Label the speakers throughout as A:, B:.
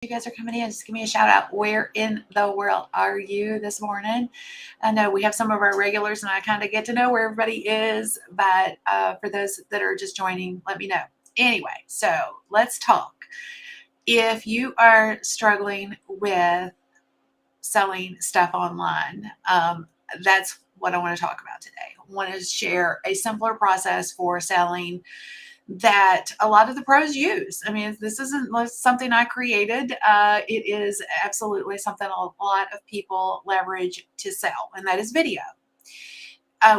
A: You guys are coming in, just give me a shout out. Where in the world are you this morning? I know we have some of our regulars and I kind of get to know where everybody is, but for those that are just joining, let me know. Anyway, so let's talk. If you are struggling with selling stuff online, that's what I want to talk about today. I want to share a simpler process for selling that a lot of the pros use. I mean, this isn't something I created. It is absolutely something a lot of people leverage to sell, and that is video.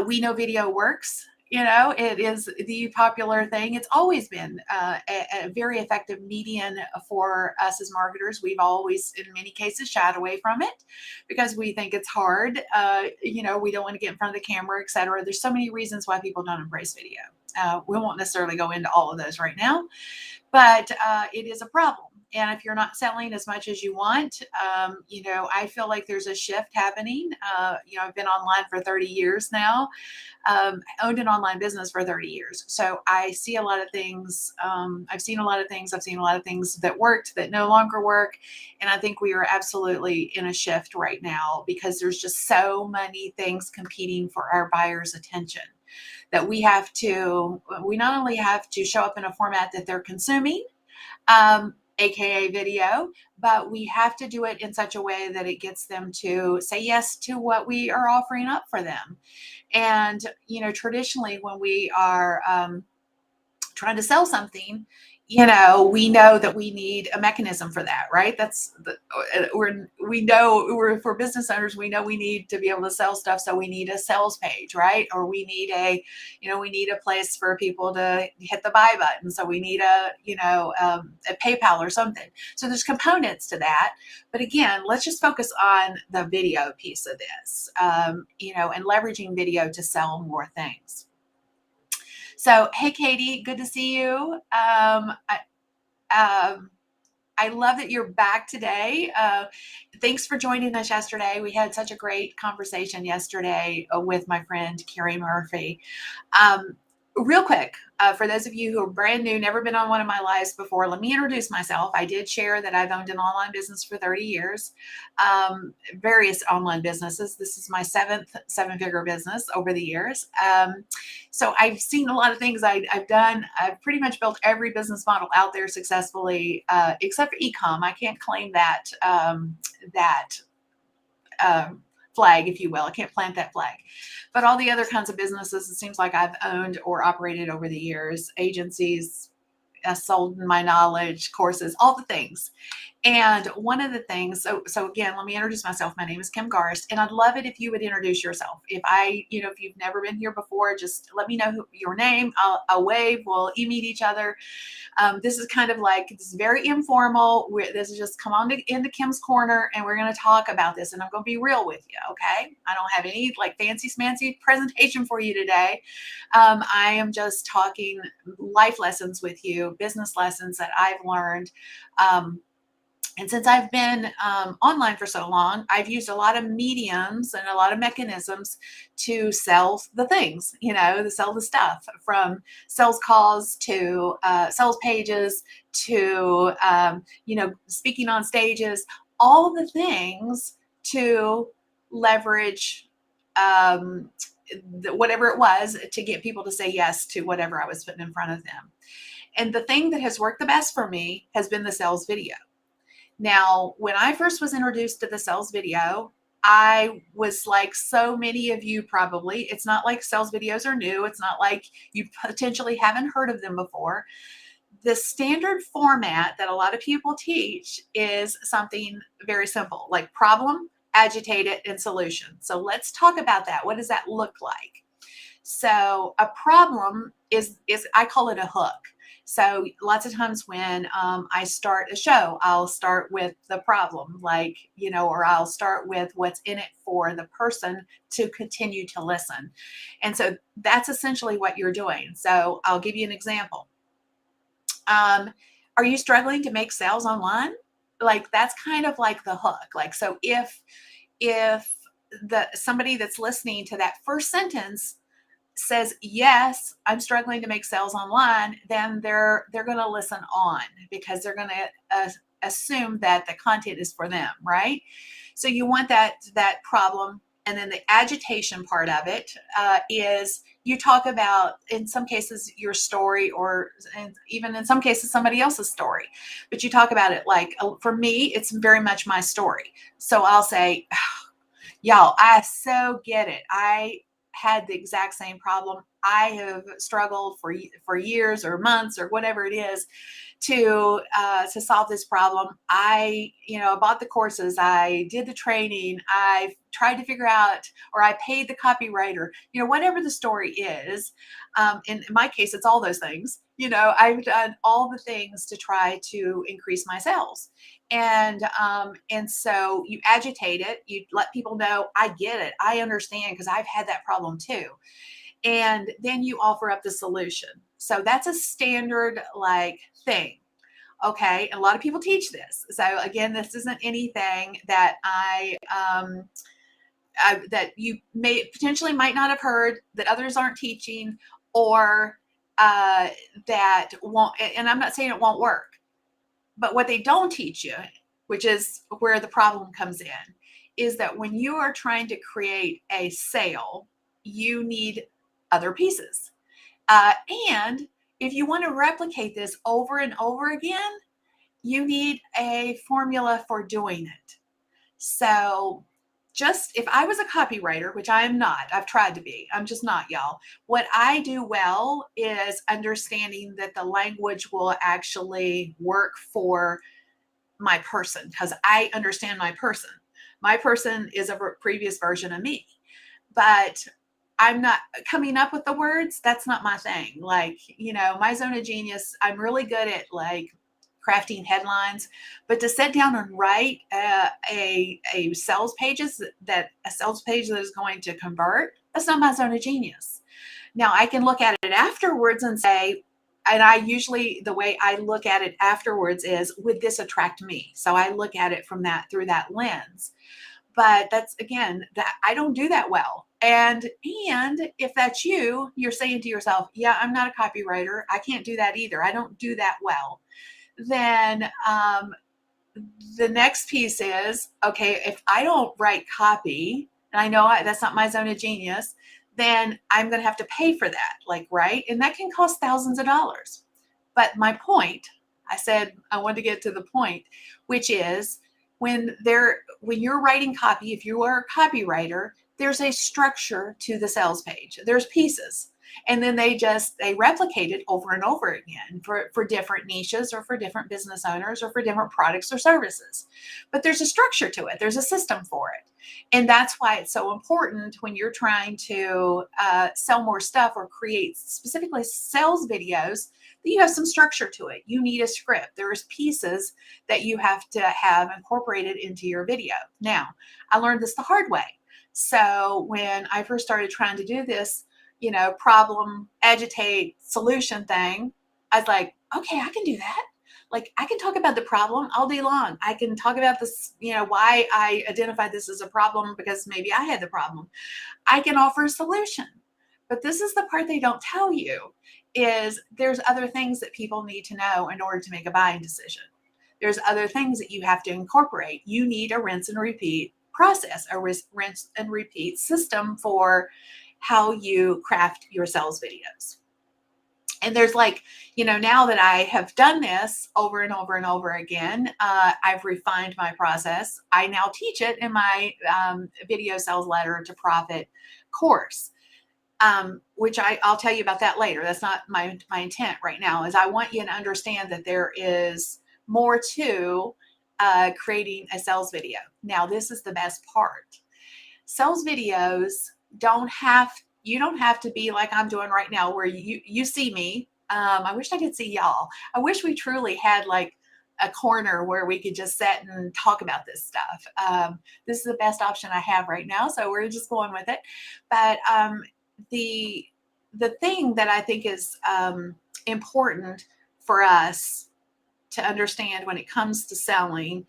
A: We know video works. You know, it is the popular thing. It's always been a very effective medium for us as marketers. We've always, in many cases, shied away from it because we think it's hard. You know, we don't want to get in front of the camera, etc. There's so many reasons why people don't embrace video. We won't necessarily go into all of those right now, but it is a problem. And if you're not selling as much as you want, you know, I feel like there's a shift happening. You know, I've been online for 30 years now. Owned an online business for 30 years. So I see a lot of things. I've seen a lot of things. I've seen a lot of things that worked that no longer work. And I think we are absolutely in a shift right now because there's just so many things competing for our buyers' attention that we not only have to show up in a format that they're consuming, AKA video, but we have to do it in such a way that it gets them to say yes to what we are offering up for them. And, you know, traditionally when we are trying to sell something, you know, we know that we need a mechanism for that, right? We're for business owners, we know we need to be able to sell stuff. So we need a sales page, right? Or we need we need a place for people to hit the buy button. So we need a PayPal or something. So there's components to that. But again, let's just focus on the video piece of this, you know, and leveraging video to sell more things. So, hey, Katie, good to see you. I love that you're back today. Thanks for joining us yesterday. We had such a great conversation yesterday with my friend, Carrie Murphy. Real quick, for those of you who are brand new, never been on one of my lives before, let me introduce myself. I did share that I've owned an online business for 30 years, various online businesses. This is my seventh seven-figure business over the years. So I've seen a lot of things I've done. I've pretty much built every business model out there successfully, except for e-com. I can't claim that flag, if you will. I can't plant that flag. But all the other kinds of businesses, it seems like I've owned or operated over the years, agencies, sold my knowledge, courses, all the things. And one of the things, so again, let me introduce myself. My name is Kim Garst, and I'd love it if you would introduce yourself. If you've never been here before, just let me know your name. I'll wave. We'll meet each other. This is kind of like, this is very informal. This is just come on into Kim's corner, and we're going to talk about this, and I'm going to be real with you, okay? I don't have any like fancy smancy presentation for you today. I am just talking life lessons with you, business lessons that I've learned. And since I've been online for so long, I've used a lot of mediums and a lot of mechanisms to sell the things, you know, to sell the stuff, from sales calls to sales pages to, speaking on stages, all of the things to leverage whatever it was to get people to say yes to whatever I was putting in front of them. And the thing that has worked the best for me has been the sales video. Now, when I first was introduced to the sales video, I was like so many of you probably, it's not like sales videos are new. It's not like you potentially haven't heard of them before. The standard format that a lot of people teach is something very simple, like problem, agitate it, and solution. So let's talk about that. What does that look like? So a problem is I call it a hook. So lots of times when I start a show, I'll start with the problem, like, or I'll start with what's in it for the person to continue to listen. And so that's essentially what you're doing. So I'll give you an example. Are you struggling to make sales online? Like, that's kind of like the hook. Like, so if somebody that's listening to that first sentence says, yes, I'm struggling to make sales online, then they're going to listen on, because they're going to assume that the content is for them, right? So you want that problem. And then the agitation part of it is you talk about, in some cases, your story, or even in some cases, somebody else's story. But you talk about it like, for me, it's very much my story. So I'll say, y'all, I so get it. I had the exact same problem. I have struggled for years or months or whatever it is to solve this problem. I bought the courses, I did the training, I tried to figure out, or I paid the copywriter, whatever the story is. In my case, it's all those things. I've done all the things to try to increase my sales. And so you agitate it, you let people know, I get it, I understand, because I've had that problem too. And then you offer up the solution. So that's a standard thing. Okay. And a lot of people teach this. So again, this isn't anything that that you potentially might not have heard, that others aren't teaching, or that won't, and I'm not saying it won't work, but what they don't teach you, which is where the problem comes in, is that when you are trying to create a sale, you need other pieces. And if you want to replicate this over and over again, you need a formula for doing it. So just, if I was a copywriter, which I am not, I've tried to be, I'm just not, y'all. What I do well is understanding that the language will actually work for my person, because I understand my person. My person is a previous version of me, but I'm not coming up with the words. That's not my thing. My zone of genius, I'm really good at crafting headlines, but to sit down and write a sales page that is going to convert, that's not my zone of genius. Now I can look at it afterwards and say, and I usually, the way I look at it afterwards is, would this attract me? So I look at it through that lens. But that's, again, that I don't do that well. And if that's you, you're saying to yourself, yeah, I'm not a copywriter, I can't do that either, I don't do that well. Then the next piece is, okay, if I don't write copy, and I know that's not my zone of genius, then I'm going to have to pay for that, right? And that can cost thousands of dollars. But my point, I said I wanted to get to the point, which is, when you're writing copy, if you are a copywriter, there's a structure to the sales page. There's pieces. And then they replicate it over and over again for different niches, or for different business owners, or for different products or services. But there's a structure to it. There's a system for it. And that's why it's so important when you're trying to sell more stuff, or create specifically sales videos, that you have some structure to it. You need a script. There's pieces that you have to have incorporated into your video. Now, I learned this the hard way. So when I first started trying to do this, problem, agitate, solution thing, I was like, okay, I can do that. I can talk about the problem all day long. I can talk about this, why I identified this as a problem, because maybe I had the problem. I can offer a solution. But this is the part they don't tell you, is there's other things that people need to know in order to make a buying decision. There's other things that you have to incorporate. You need a rinse and repeat process, a rinse and repeat system for how you craft your sales videos. And there's now that I have done this over and over and over again, I've refined my process. I now teach it in my video sales letter to profit course, which I'll tell you about that later. That's not my intent right now, is I want you to understand that there is more to creating a sales video. Now, this is the best part. Sales videos you don't have to be like I'm doing right now, where you see me. I wish I could see y'all. I wish we truly had a corner where we could just sit and talk about this stuff. This is the best option I have right now, so we're just going with it. But the thing that I think is important for us to understand when it comes to selling,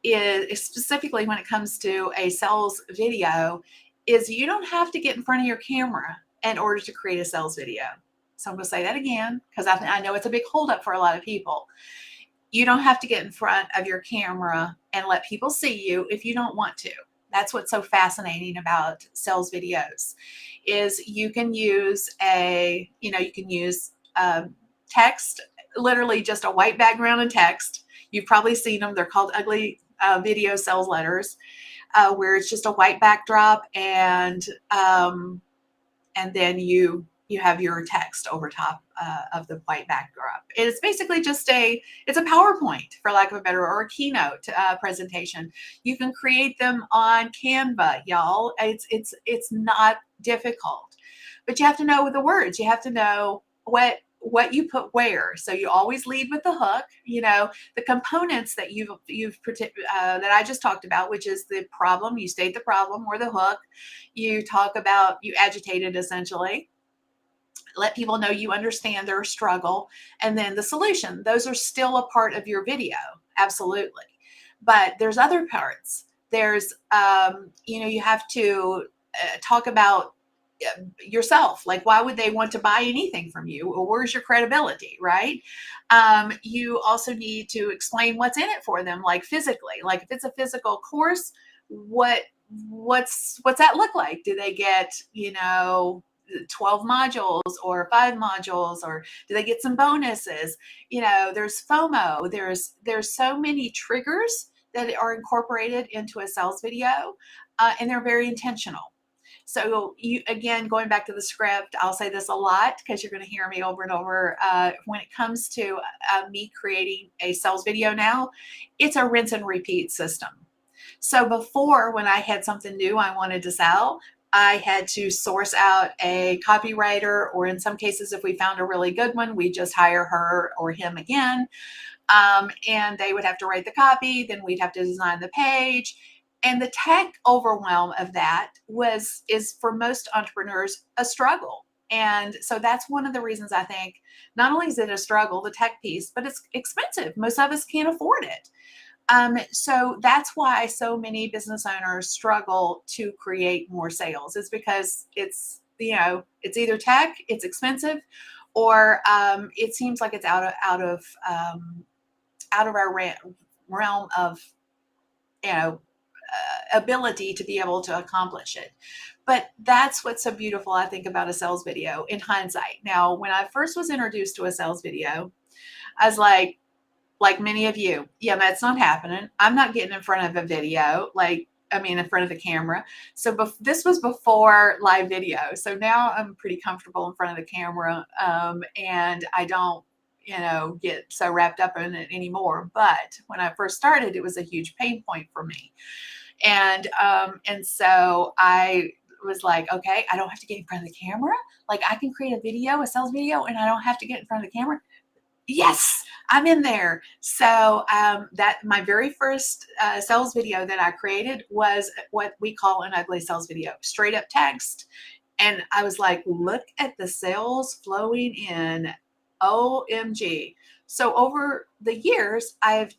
A: is specifically when it comes to a sales video, is you don't have to get in front of your camera in order to create a sales video. So I'm going to say that again, because I know it's a big holdup for a lot of people. You don't have to get in front of your camera and let people see you if you don't want to. That's what's so fascinating about sales videos is you can use you can use text, literally just a white background and text. You've probably seen them. They're called ugly video sales letters, where it's just a white backdrop and then you have your text over top of the white backdrop. It's basically just it's a PowerPoint, for lack of a better, or a keynote presentation. You can create them on Canva, y'all. It's not difficult, but you have to know the words. You have to know what you put where. So you always lead with the hook. The components that that I just talked about, which is the problem. You state the problem or the hook. You talk about, you agitate it essentially. Let people know you understand their struggle, and then the solution. Those are still a part of your video, absolutely. But there's other parts. There's, you have to talk about yourself. Like, why would they want to buy anything from you? Or where's your credibility, right? You also need to explain what's in it for them, like physically. Like if it's a physical course, what's that look like? Do they get 12 modules or 5 modules, or do they get some bonuses? There's FOMO. There's so many triggers that are incorporated into a sales video, and they're very intentional. So again, going back to the script, I'll say this a lot because you're going to hear me over and over. When it comes to me creating a sales video now, it's a rinse and repeat system. So before, when I had something new I wanted to sell, I had to source out a copywriter, or in some cases, if we found a really good one, we just hire her or him again. And they would have to write the copy, then we'd have to design the page. And the tech overwhelm of that is for most entrepreneurs a struggle. And so that's one of the reasons I think not only is it a struggle, the tech piece, but it's expensive. Most of us can't afford it. So that's why so many business owners struggle to create more sales. It's because it's either tech, it's expensive, or it seems like it's out of our realm of ability to be able to accomplish it. But that's what's so beautiful, I think, about a sales video in hindsight. Now, when I first was introduced to a sales video, I was like many of you, yeah, that's not happening. I'm not getting in front of a video, in front of the camera. So this was before live video. So now I'm pretty comfortable in front of the camera, and I don't, get so wrapped up in it anymore. But when I first started, it was a huge pain point for me. And so I was like, okay, I don't have to get in front of the camera. Like, I can create a sales video, and I don't have to get in front of the camera. Yes, I'm in there. So that my very first sales video that I created was what we call an ugly sales video, straight up text. And I was like, look at the sales flowing in. OMG. So over the years, I've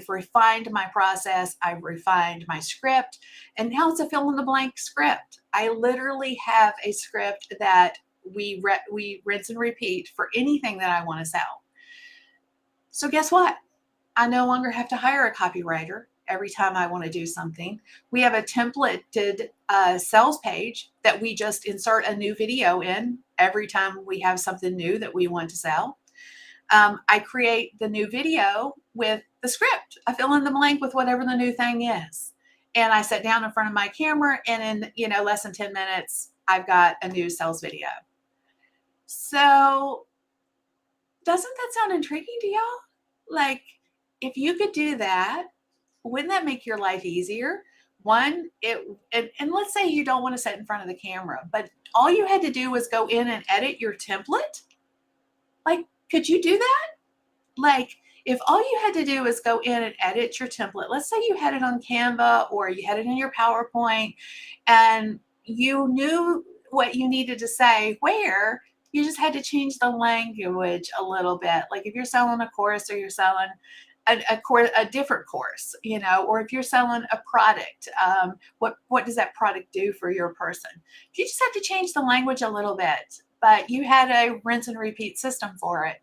A: refined my process. I've refined my script, and now it's a fill in the blank script. I literally have a script that we rinse and repeat for anything that I want to sell. So guess what? I no longer have to hire a copywriter every time I want to do something. We have a templated sales page that we just insert a new video in every time we have something new that we want to sell. I create the new video with the script. I fill in the blank with whatever the new thing is. And I sit down in front of my camera, and in less than 10 minutes, I've got a new sales video. So doesn't that sound intriguing to y'all? Like, if you could do that, wouldn't that make your life easier? And let's say you don't want to sit in front of the camera, but all you had to do was go in and edit your template. Like, could you do that? Like, if all you had to do was go in and edit your template, let's say you had it on Canva or you had it in your PowerPoint, and you knew what you needed to say where, you just had to change the language a little bit. Like if you're selling a course, or you're selling a different course, or if you're selling a product, what does that product do for your person? You just have to change the language a little bit, but you had a rinse and repeat system for it.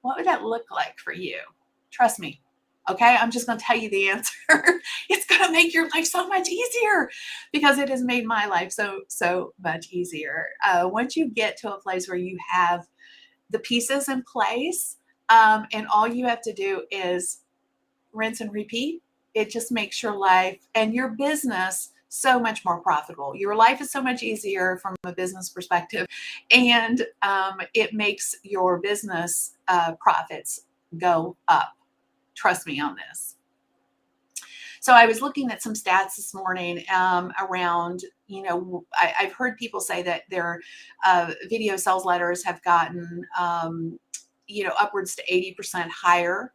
A: What would that look like for you? Trust me. Okay, I'm just going to tell you the answer. It's going to make your life so much easier because it has made my life so much easier. Once you get to a place where you have the pieces in place, and all you have to do is rinse and repeat, it just makes your life and your business so much more profitable. Your life is so much easier from a business perspective, and it makes your business profits go up. Trust me on this. So I was looking at some stats this morning around, I've heard people say that their video sales letters have gotten, upwards to 80% higher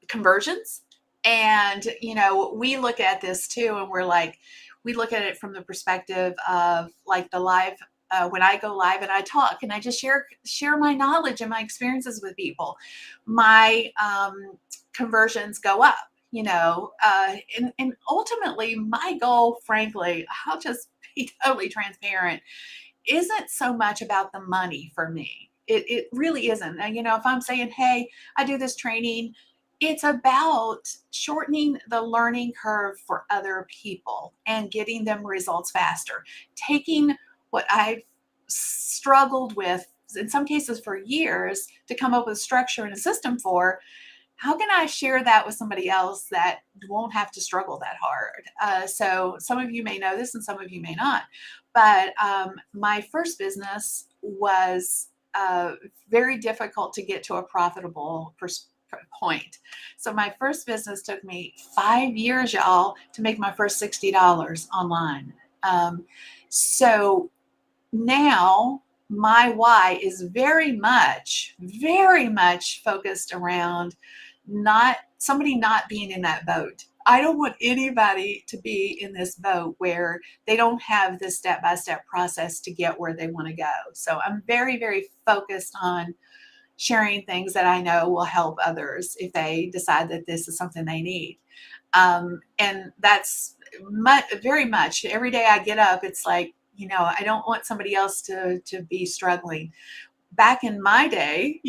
A: conversions. And, we look at this too, and we look at it from the perspective of like the live, when I go live and I talk and I just share my knowledge and my experiences with people, my conversions go up, and ultimately my goal, frankly, I'll just be totally transparent, isn't so much about the money for me. It really isn't. And, if I'm saying, hey, I do this training, it's about shortening the learning curve for other people and getting them results faster. Taking what I've struggled with, in some cases for years, to come up with structure and a system for, how can I share that with somebody else that won't have to struggle that hard? So some of you may know this and some of you may not, but my first business was very difficult to get to a profitable point. So my first business took me 5 years, y'all, to make my first $60 online. So now my why is very much focused around somebody not being in that boat. I don't want anybody to be in this boat where they don't have this step-by-step process to get where they want to go. So I'm very, very focused on sharing things that I know will help others if they decide that this is something they need. And that's very much every day I get up, it's like, I don't want somebody else to be struggling. Back in my day,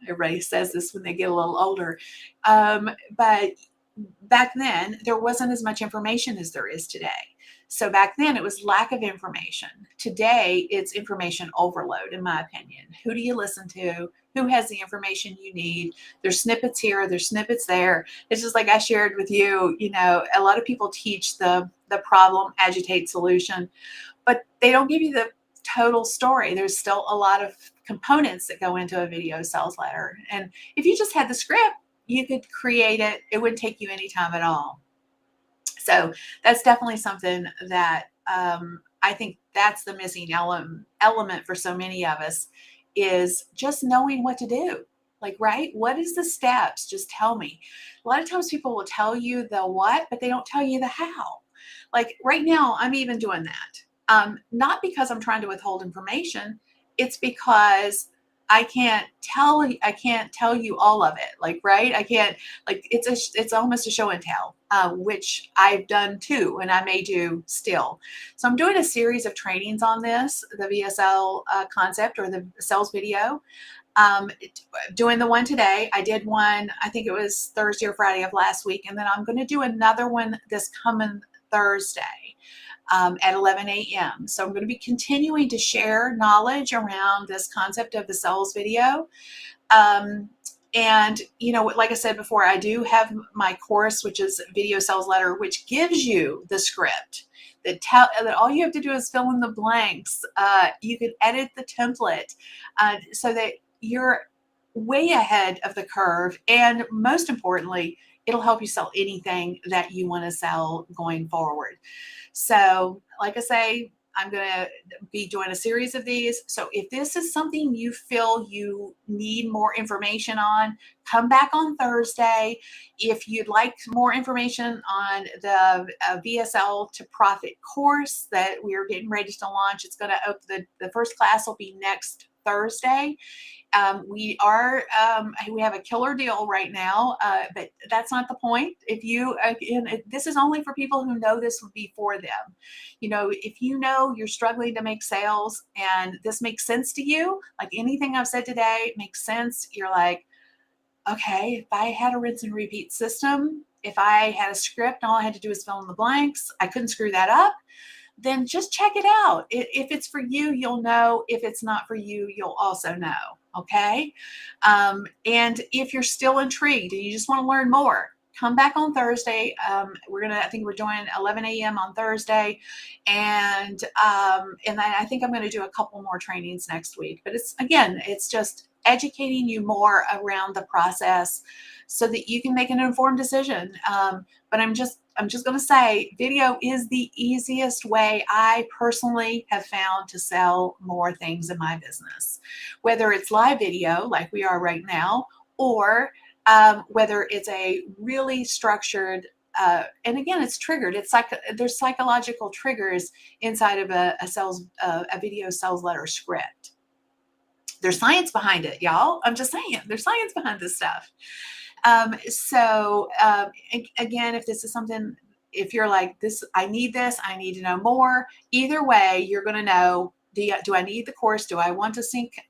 A: everybody says this when they get a little older, but back then there wasn't as much information as there is today. So back then it was lack of information. Today it's information overload, in my opinion. Who do you listen to? Who has the information you need? There's snippets here, there's snippets there. It's just like I shared with you, a lot of people teach the problem, agitate, solution, but they don't give you the total story. There's still a lot of components that go into a video sales letter. And if you just had the script, you could create it. It wouldn't take you any time at all. So that's definitely something that I think that's the missing element for so many of us, is just knowing what to do. Like, right? What is the steps? Just tell me. A lot of times people will tell you the what, but they don't tell you the how. Like right now, I'm even doing that. Not because I'm trying to withhold information. It's because I can't tell you all of it. Like, right? I can't, like, it's almost a show and tell, which I've done too, and I may do still. So I'm doing a series of trainings on this, the VSL concept, or the sales video. Doing the one today. I did one, I think it was Thursday or Friday of last week, and then I'm going to do another one this coming Thursday at 11 a.m. So I'm going to be continuing to share knowledge around this concept of the sales video. And, like I said before, I do have my course, which is Video Sales Letter, which gives you the script that all you have to do is fill in the blanks. You can edit the template so that you're way ahead of the curve. And most importantly, it'll help you sell anything that you want to sell going forward. So like I say, I'm going to be doing a series of these. So if this is something you feel you need more information on, come back on Thursday. If you'd like more information on the VSL to Profit course that we are getting ready to launch, it's going to open, the first class will be next Thursday. We have a killer deal right now, but that's not the point. This is only for people who know this would be for them. If you know you're struggling to make sales and this makes sense to you, like anything I've said today makes sense. You're like, okay, if I had a rinse and repeat system, if I had a script, all I had to do is fill in the blanks, I couldn't screw that up, then just check it out. If it's for you, you'll know. If it's not for you, you'll also know. Okay. And if you're still intrigued and you just want to learn more, come back on Thursday. I think we're doing 11 a.m. on Thursday. And then I think I'm going to do a couple more trainings next week. But it's just educating you more around the process so that you can make an informed decision. But I'm just going to say video is the easiest way I personally have found to sell more things in my business, whether it's live video like we are right now, or whether it's a really structured, and again, it's triggered. It's like there's psychological triggers inside of a video sales letter script. There's science behind it, y'all. I'm just saying, there's science behind this stuff. Again, if this is something, if you're like this, I need to know more. Either way, you're going to know, do I need the course? Do I want to sink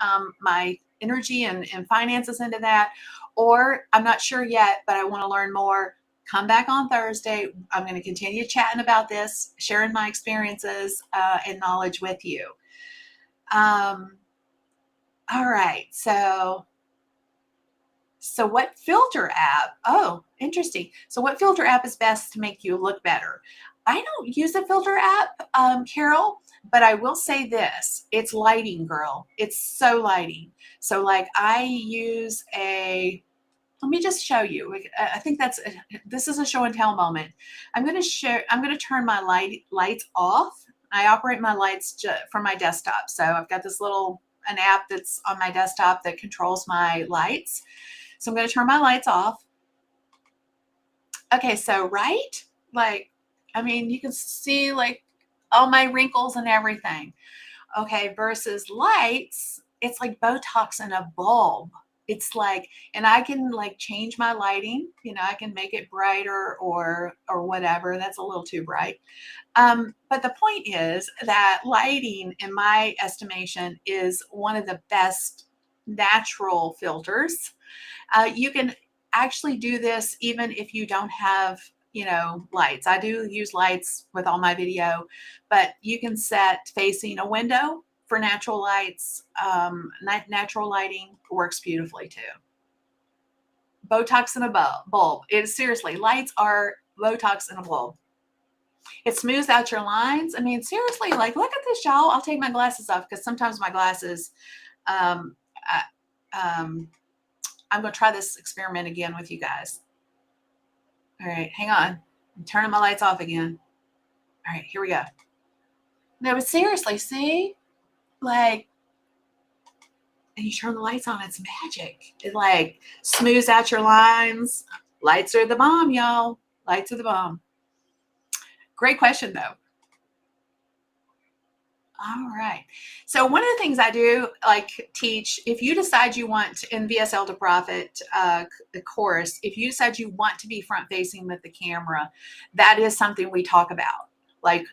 A: my energy and finances into that? Or I'm not sure yet, but I want to learn more. Come back on Thursday. I'm going to continue chatting about this, sharing my experiences and knowledge with you. All right. So what filter app? Oh, interesting. So what filter app is best to make you look better? I don't use a filter app, Carol, but I will say this. It's lighting, girl. It's so lighting. So like I use let me just show you. I think this is a show and tell moment. I'm going to turn my lights off. I operate my lights from my desktop. So I've got an app that's on my desktop that controls my lights. So I'm going to turn my lights off. Okay, so you can see like all my wrinkles and everything. Okay, versus lights, it's like Botox in a bulb. It's like, and I can like change my lighting. I can make it brighter or whatever. That's a little too bright. But the point is that lighting, in my estimation, is one of the best natural filters. You can actually do this even if you don't have, lights. I do use lights with all my video, but you can set facing a window for natural lights. Natural lighting works beautifully too. Botox in a bulb. Seriously, lights are Botox in a bulb. It smooths out your lines. I mean, seriously, like, look at this, y'all. I'll take my glasses off because sometimes my glasses, I'm going to try this experiment again with you guys. All right, hang on. I'm turning my lights off again. All right, here we go. No, but seriously, see? Like, and you turn the lights on, it's magic. It like smooths out your lines. Lights are the bomb, y'all. Lights are the bomb. Great question, though. All right. So one of the things I do teach, if you decide you want in VSL to Profit the course, if you decide you want to be front facing with the camera, that is something we talk about. Like,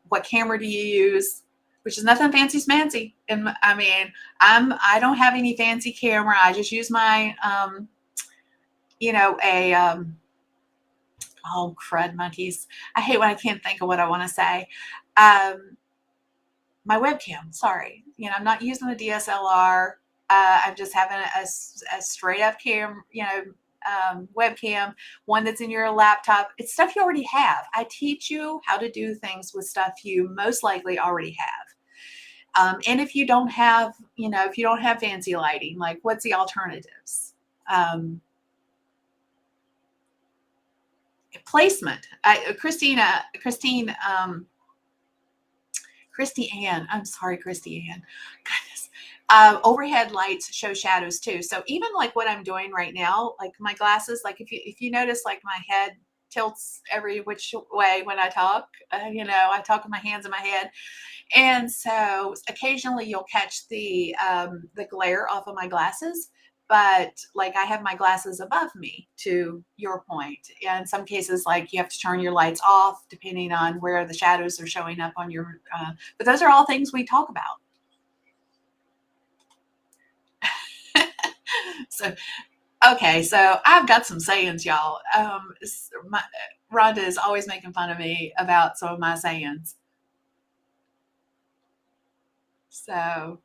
A: what camera do you use? Which is nothing fancy smancy. And I mean, I don't have any fancy camera. I just use my, oh, crud monkeys. I hate when I can't think of what I want to say. My webcam, sorry. I'm not using a DSLR. I'm just having a straight up webcam, one that's in your laptop. It's stuff you already have. I teach you how to do things with stuff you most likely already have. And if you don't have, fancy lighting, like what's the alternatives? Placement. Christy Ann. I'm sorry, Christy Ann. Goodness. Overhead lights show shadows too. So even like what I'm doing right now, like my glasses, like if you notice like my head tilts every which way when I talk. You know, I talk with my hands in my head. And so occasionally you'll catch the glare off of my glasses, but like I have my glasses above me to your point. And in some cases, like you have to turn your lights off depending on where the shadows are showing up on your, but those are all things we talk about. So, okay. So I've got some sayings, y'all. Rhonda is always making fun of me about some of my sayings. So,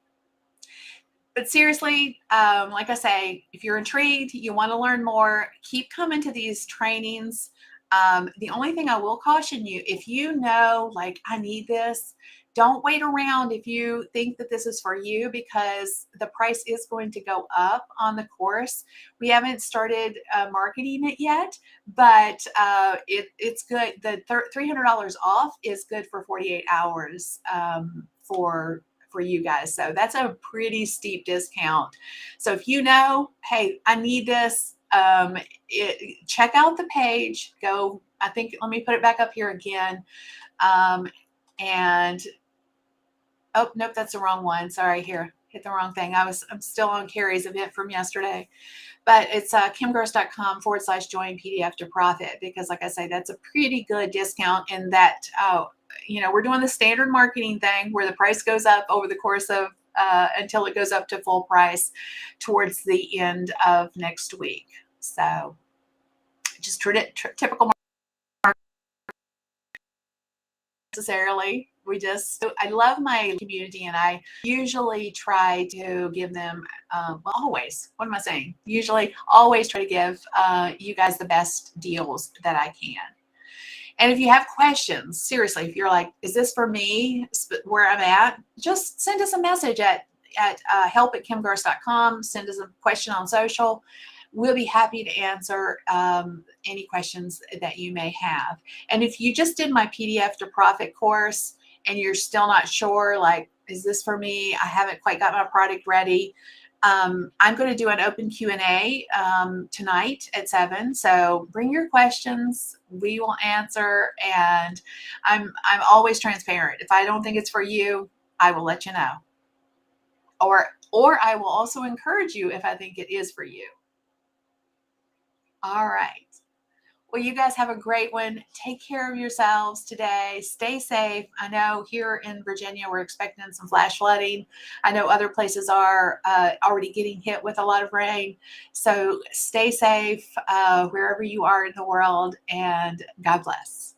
A: but seriously, like I say, if you're intrigued, you want to learn more, keep coming to these trainings. The only thing I will caution you, if you know, like, I need this, don't wait around if you think that this is for you, because the price is going to go up on the course. We haven't started marketing it yet, but it's good. The $300 off is good for 48 hours for you guys. So that's a pretty steep discount. So if you know, hey, I need this, check out the page. Go, I think, let me put it back up here again. And oh, nope, that's the wrong one. Sorry, here, hit the wrong thing. I'm still on Carrie's event from yesterday, but it's kimgross.com/join PDF to profit, because like I say, that's a pretty good discount in that, you know, we're doing the standard marketing thing where the price goes up over the course of until it goes up to full price towards the end of next week. So just typical marketing necessarily. I love my community, and I usually try to give them, well, always, what am I saying? Usually always try to give you guys the best deals that I can. And if you have questions, seriously, if you're like, is this for me where I'm at, just send us a message at help@kimgross.com. Send us a question on social. We'll be happy to answer any questions that you may have. And if you just did my PDF to Profit course and you're still not sure, like, is this for me? I haven't quite got my product ready. I'm going to do an open Q&A tonight at 7. So bring your questions. We will answer. And I'm always transparent. If I don't think it's for you, I will let you know. Or I will also encourage you if I think it is for you. All right. Well, you guys have a great one. Take care of yourselves today. Stay safe. I know here in Virginia, we're expecting some flash flooding. I know other places are already getting hit with a lot of rain. So stay safe wherever you are in the world, and God bless.